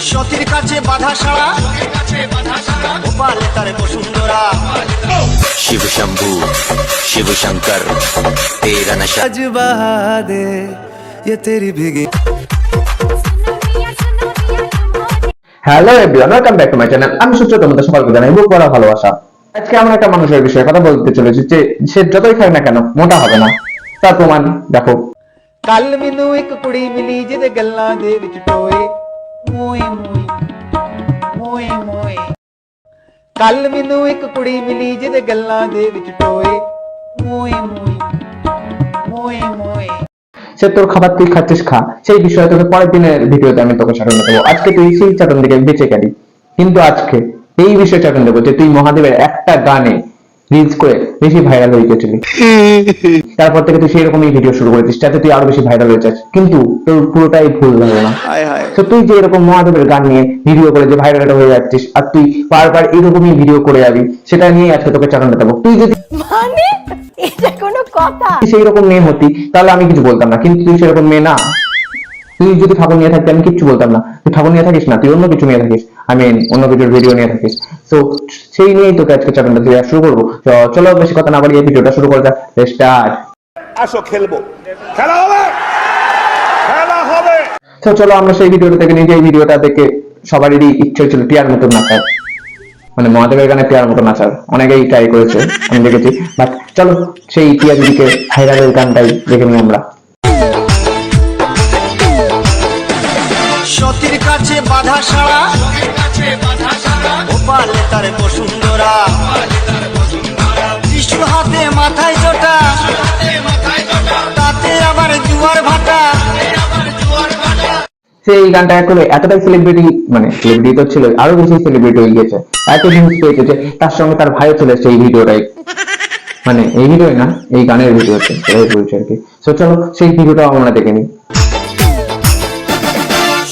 সতীর কাছে বাধা সারা গোপালে তার বসুন্ধরা। शिव शंभू शिव शंकर तेरा नशा आज बहा दे ये तेरी भीगी। Hello everyone, welcome back to my channel. আমি সূর্য, তোমাদের সকলকে জানাই বুক ভরা ভালোবাসা। আজকে আমরা একটা মানুষের বিষয়ে কথা বলতে চলেছি যে সে যতই খায় না কেন মোটা হবে না। তার প্রমাণ দেখো। ਕੱਲ ਮੈਨੂੰ ਇੱਕ ਕੁੜੀ ਮਿਲੀ ਜਿਹਦੇ ਗੱਲਾਂ ਦੇ ਵਿੱਚ ਟੋਏ ਮੋਏ ਮੋਏ ਮੋਏ ਮੋਏ। ਕੱਲ ਮੈਨੂੰ ਇੱਕ ਕੁੜੀ ਮਿਲੀ ਜਿਹਦੇ ਗੱਲਾਂ ਦੇ ਵਿੱਚ ਟੋਏ ਮੋਏ ਮੋਏ ਮੋਏ ਮੋਏ। সে তোর খাবার তুই খাচ্ছিস খা, সেই বিষয়ে তোকে পরের দিনের ভিডিওতে আমি তোকে চাটন দেবো। আজকে তুই সেই চাটন দিকে বেঁচে গেলি, কিন্তু আজকে এই বিষয়ে চাটন দেবো যে তুই মহাদেবের একটা গানে রিলস করে বেশি ভাইরাল হয়ে গেছিলি। তারপর থেকে তুই সেই রকমই ভিডিও শুরু করেছিস যাতে তুই আরো বেশি ভাইরাল হয়ে যাস, কিন্তু তোর পুরোটাই ভুল হলো না। তো তুই যে এরকম মহাদেবের গান নিয়ে ভিডিও করে যে ভাইরাল হয়ে যাচ্ছিস আর তুই বারবার এরকমই ভিডিও করে যাবি, সেটা নিয়ে আজকে তোকে চাটন দেবো। তুই যদি মানে এটা কোনো কথা? সেই রকম মেয়ে হতি তাহলে আমি কিছু বলতাম না, কিন্তু তুই সেরকম মেয়ে না। তুই যদি ঠাকুর নিয়ে থাকতে আমি কিচ্ছু বলতাম না। তুই ঠাকুর নিয়ে থাকিস না, তুই অন্য কিছু নিয়ে থাকিস, অন্য কিছুর ভিডিও নিয়ে থাকিস। তো সেই নিয়েই তোকে আজকে চ্যানেলটা দিয়ে শুরু করবো। চলো বেশি কথা না বাড়িয়ে ভিডিওটা শুরু করা যাক। স্টার্ট। আসো খেলবো, খেলা হবে, খেলা হবে। তো চলো আমরা সেই ভিডিওটা থেকে নিয়ে, এই ভিডিওটা দেখে সবারই ইচ্ছে ছিল টিয়ার মতো নাচার, মানে মহাদেবের গানে টিয়ার মতো নাচার। অনেকেই ট্রাই করেছে, আমি দেখেছি। বাট চলো সেই টিয়া দিদিকে ভাইরালের গানটাই দেখে নিই আমরা। সতীর কাছে বাধা সারা গোপালে তার বসুন্ধরা। ত্রিশূল হাতে মাথায় জোটা তাতে আবার জুয়ার ভাটা। সেই গানটা করে এতটাই সেলিব্রিটি, মানে সেলিব্রিটি তো ছিল, আরো বেশি সেলিব্রিটি হয়ে গিয়েছে। এত ভিউজ পেয়েছে যে তার সঙ্গে তার ভাইও চলে এসেছে এই ভিডিওটাই, মানে এই ভিডিও না, এই গানের ভিডিওতে বলছে আর কি। তো চলো সেই ভিডিওটা আমরা দেখে নিই।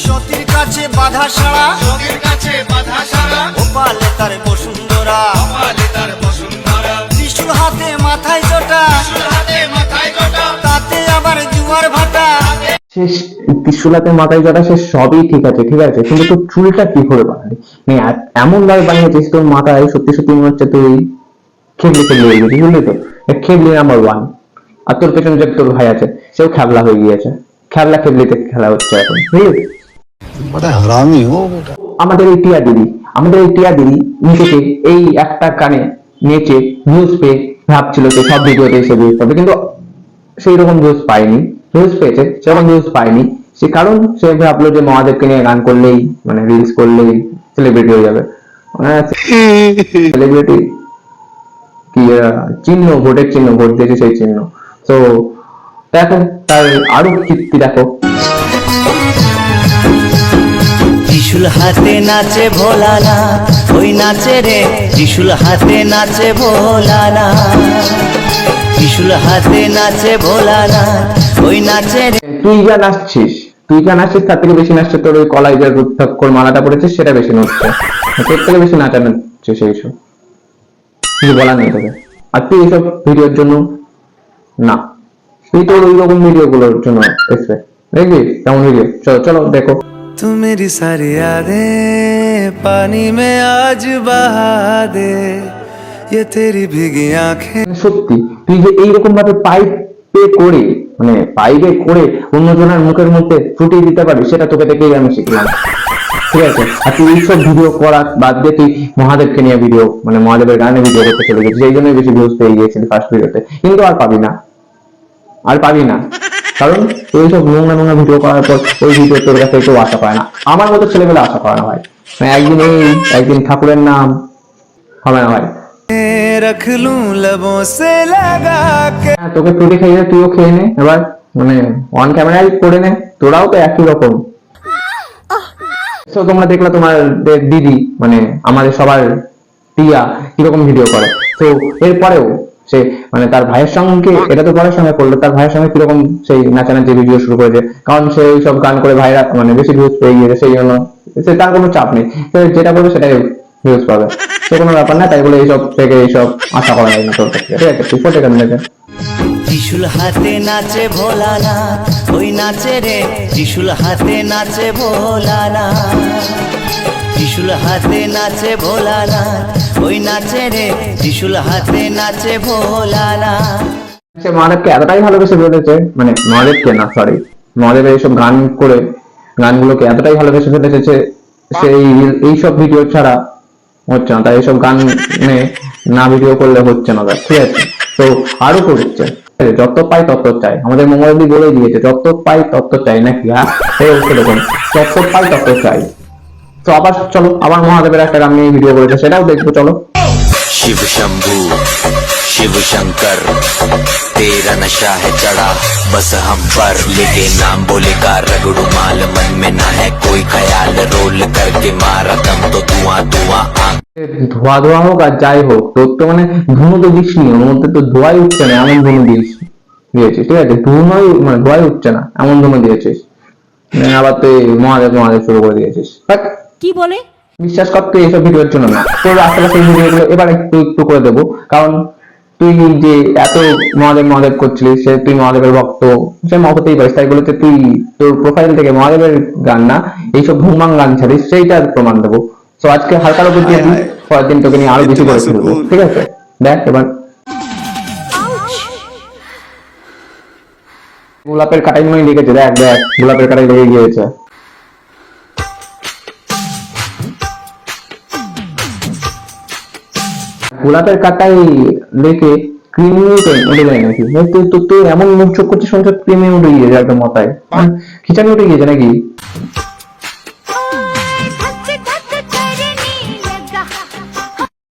সতীর কাছে বাধা সারা গোপালে তার বসুন্ধরা। ত্রিশূল হাতে মাথায় জোটা তাতে আবার জুয়ার ভাটা। শেষ ত্রিশুলাতে মাথায় জটা, সে সবই ঠিক আছে, ঠিক আছে, কিন্তু তোর চুলটা কি করে বানালি? মানে এমন ভাবে বানিয়েছিস তোর মাথায় সত্যি সত্যি মনে হচ্ছে তুই খেবলি খেবলি হয়ে গেছিস, বুঝলি তো? খেবলি নাম্বার 1। আর তোর পেছনে যে তোর ভাই আছে সেও খেবলা হয়ে গিয়েছে, খেবলা খেবলিতে খেলা হচ্ছে এখন, বুঝলি? আমাদের এই টিয়া দিদি নিজেকে এই একটা কানে নেচে ভিউজ পেয়ে ভাবছিল যে সব ভিডিওতে এসে ভিউজ পাবে, কিন্তু সেই রকম ভিউজ পাইনি। ভিউজ পেয়েছে সেরকম ভিউজ পাইনি, সে কারণ সে ভাবলো যে মহাদেবকে নিয়ে গান করলেই, মানে রিলস করলেই সেলিব্রিটি হয়ে যাবে। সেলিব্রিটি কি চিহ্ন, ভোটের চিহ্ন, ভোট দিয়েছে সেই চিহ্ন। তো দেখো তার আরো কীর্তি দেখো। ত্রিশূল হাতে নাচে ভোলানা, ওই নাচে রে ত্রিশূল হাতে নাচে ভোলানা। ত্রিশূল হাতে নাচে ভোলানা, ওই নাচে রে। তুই যা নাচছিস তার থেকে বেশি নাচছে তোর ওই কলাই যে রুদ্রাক্ষর মালাটা পড়েছিস সেটা বেশি নাচছে, তোর থেকে বেশি নাচা নাচছে সেই সব, কিছু বলার নেই তোকে। আর তুই এইসব ভিডিওর জন্য না, তুই তোর ওই রকম ভিডিও গুলোর জন্য এসে দেখবি কেমন ভিডিও। চলো চলো দেখো। तू मेरी सारी यादें पानी में आज बहा दे ये तेरी भीगी आंखें। সত্যি তুই যে এইরকম ভাবে পাইপে করে অন্যজনের মুখের মধ্যে ফুটিয়ে দিতে পারিস, সেটা তোকে দেখেই আমি শিখলাম, ঠিক আছে? আর তুই এইসব ভিডিও করা বাদ দিয়ে তুই মহাদেবকে নিয়ে ভিডিও, মানে মহাদেবের গানে ভিডিও করতে চলে গেছিস, এই জন্যই বেশি ভিউজ পেয়ে গিয়েছিলি ফার্স্ট ভিডিওতে, কিন্তু আর পাবি না, কারণ তুই সব নোংরা ভিডিও করার পর ওই ভিডিও তোর কাছে কেউ আশা পায় না। আমার মতো ছেলেমেলে আশা করে না ভাই, একদিন ঠাকুরের নাম হবে না ভাই। रख लूं लबों से लगा के। তোকে টুটি খাইয়ে তুইও খেয়ে নে এবার, মানে অন ক্যামেরায় করে নে, তোরাও তো একই রকম। তো তোমরা দেখলা তোমার দিদি, মানে আমাদের সবার টিয়া কিরকম ভিডিও করে। তো এরপরেও সে মানে তার ভাইয়ের সঙ্গে, এটা তো পরের সঙ্গে করলো, তার ভাইয়ের সঙ্গে কিরকম সেই নাচানাচি ভিডিও শুরু করেছে, কারণ সে সব গান করে ভাইরা মানে বেশি ভিউজ পেয়ে গিয়েছে, সেই জন্য সে তার কোনো চাপ নেই, যেটা করবে সেটাই ভিউজ পাবে, সে কোনো ব্যাপার না। তাই বলে এইসব থেকে এইসব আশা করা যায় না তোর থেকে, ঠিক আছে? তুই ফোটে কেন দেখে। ত্রিশূল হাতে নাচে ভোলানা, ওই নাচে রে ত্রিশূল হাতে নাচে ভোলানা। ত্রিশূল হাতে নাচে ভোলানাথ, ওই নাচে রে ত্রিশূল হাতে নাচে ভোলানাথ। সে মহাদেবকে এতটাই ভালোবেসে ফেলেছে, মানে মহাদেবকে না, সরি, মহাদেবের এইসব গান করে গানগুলোকে এতটাই ভালোবেসে ফেলেছে যে সেই এইসব ভিডিও ছাড়া হচ্ছে না, তাই এইসব গান না ভিডিও করলে হচ্ছে না তার, ঠিক আছে? তো আরো করছে, যত পাই তত চাই, আমাদের মঙ্গলদি বলে দিয়েছে যত পাই তত চাই, নাকি? হ্যাঁ, সেরকম যত পাই তত চাই। তো আবার চলো, আবার মহাদেবের একটা গান নিয়ে ভিডিও করেছে, সেটাও দেখবো, চলো। शिव शंभू शिव शंकर तेरा नशा है चढ़ा बस हम पर, लेके नाम बोले का रगड़ू माल, मन में ना है कोई ख्याल, रोल करके मारा दम तो धुआं धुआं आंख। ধোয়া ধোয়া হোক আর যাই হোক, তোর তো মানে ধুনো তো দিসনি, ওর মধ্যে তো ধোয়াই উঠছে না, এমন ধুনো দিয়েছিস, ঠিক আছে? ধুনোই মানে ধোয়াই উঠছে না, এমন ধুনো দিয়েছিস, আবার তুই মহাদেব মহাদেব শুরু করে দিয়েছিস। কি বলে? বিশ্বাস কর, তুই এইসব ভিডিওর জন্য না, তোর আশেপাশে ভিডিওগুলো এবার একটু একটু করে দেবো, কারণ তুই যে এত মহাদেব মহাদেব করছিলিস, সে তুই মহাদেবের ভক্ত, সে হতেই পারিস, তাই বলেছে তুই তোর প্রোফাইল থেকে মহাদেবের গান না এইসব ভুমাং গান ছাড়িস, সেইটার প্রমাণ দেবো। তো আজকে হালকার উপর দিয়ে দিই, পরের দিন তোকে নিয়ে আরো বেশি করে ফেলবো, ঠিক আছে? দেখ এবার গোলাপের কাটাই মনে লিখেছে, দেখ দেখ গোলাপের কাটাই লেগে গিয়েছে। গোলাপের কাটাই লেখে ক্রিমি উঠে যায় নাকি? তুই এমন মুখ চোখ করছিস, সংসার ক্রিমি উঠে গিয়েছে একদম মাথায়, খিচানি উঠে গিয়েছে নাকি?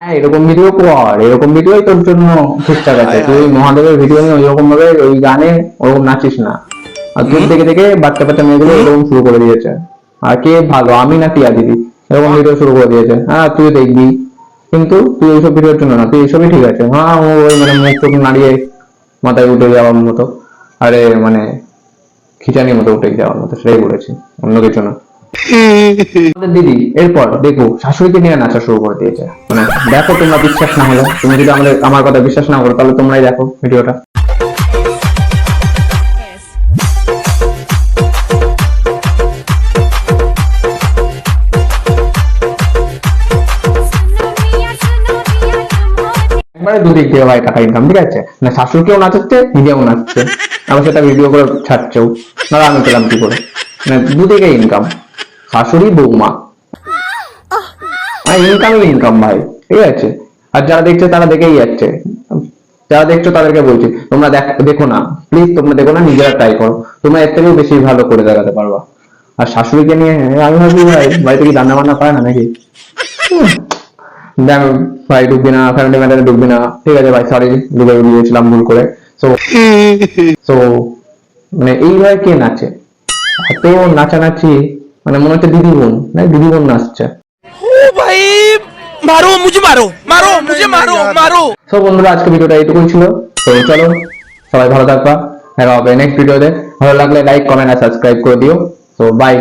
হ্যাঁ, এরকম ভিডিও কর, এরকম ভিডিওই তোর জন্য ঠিকঠাক আছে। তুই মহাদেবের ভিডিও নিয়ে ওইরকম ভাবে ওই গানে ওরকম নাচিস না। আর তুই দেখে দেখে বাচ্চা বাচ্চা মেয়েগুলো এরকম শুরু করে দিয়েছে। আর কে ভালো, আমি না টিয়া দিদি, এরকম ভিডিও শুরু করে দিয়েছে। হ্যাঁ, তুই দেখবি, কিন্তু তুই ওইসব ভিডিওর জন্য না, তুই এইসবই ঠিক আছে। হ্যাঁ, ওই মানে মুখ চোখ নাড়িয়ে মাথায় উঠে যাওয়ার মতো, আরে মানে খিচানির মতো উঠে যাওয়ার মতো, সেটাই বলেছি, অন্য কিছু না। দিদি এরপর দেখো শাশুড়িকে নিয়ে নাচা শুরু করে দিয়েছে। মানে দেখো, তোমরা বিশ্বাস না হলে, তুমি যদি আমার কথা বিশ্বাস না করো, তাহলে তোমরাই দেখো ভিডিওটা। একবারে দুদিক দিয়ে ভাই টাকা ইনকাম, ঠিক আছে? না শাশুড়িকেও নাচাচ্ছে, নিজেও নাচছে, আবার সেটা ভিডিও করে ছাড়ছেও, না আমি পেলাম কি করে? মানে দুদিকে ইনকাম, শাশুড়ি বৌমা, ইনকাম ভাই, ঠিক আছে? আর যারা দেখছে তারা দেখেই যাচ্ছে, যারা দেখছো তাদেরকে বলছি তোমরা দেখো না, প্লিজ তোমরা দেখো না, নিজেরা ট্রাই করো, তোমরা এর থেকেও বেশি ভালো করে দেখাতে পারবা। আর শাশুড়িকে নিয়ে আমি ভাবি ভাই বাড়িতে কি রান্না বান্না করে না নাকি? দেখ ভাই, ঢুকবি না, ফ্যামিলি ম্যাটারে ঢুকবি না, ঠিক আছে ভাই, সরি, ডুবে গিয়েছিলাম ভুল করে। তো মানে এইভাবে কে নাচে? এত নাচানাচি, মানে মনে হচ্ছে দিদি বোন, না দিদি বোন নাচছে। তো বন্ধুরা, আজকে ভিডিওটা এইটুকুই ছিল। তো চলো, সবাই ভালো থাকবা, দেখা হবে নেক্সট ভিডিওতে। ভালো লাগলে লাইক কমেন্ট আর সাবস্ক্রাইব করে দিও। তো বাই।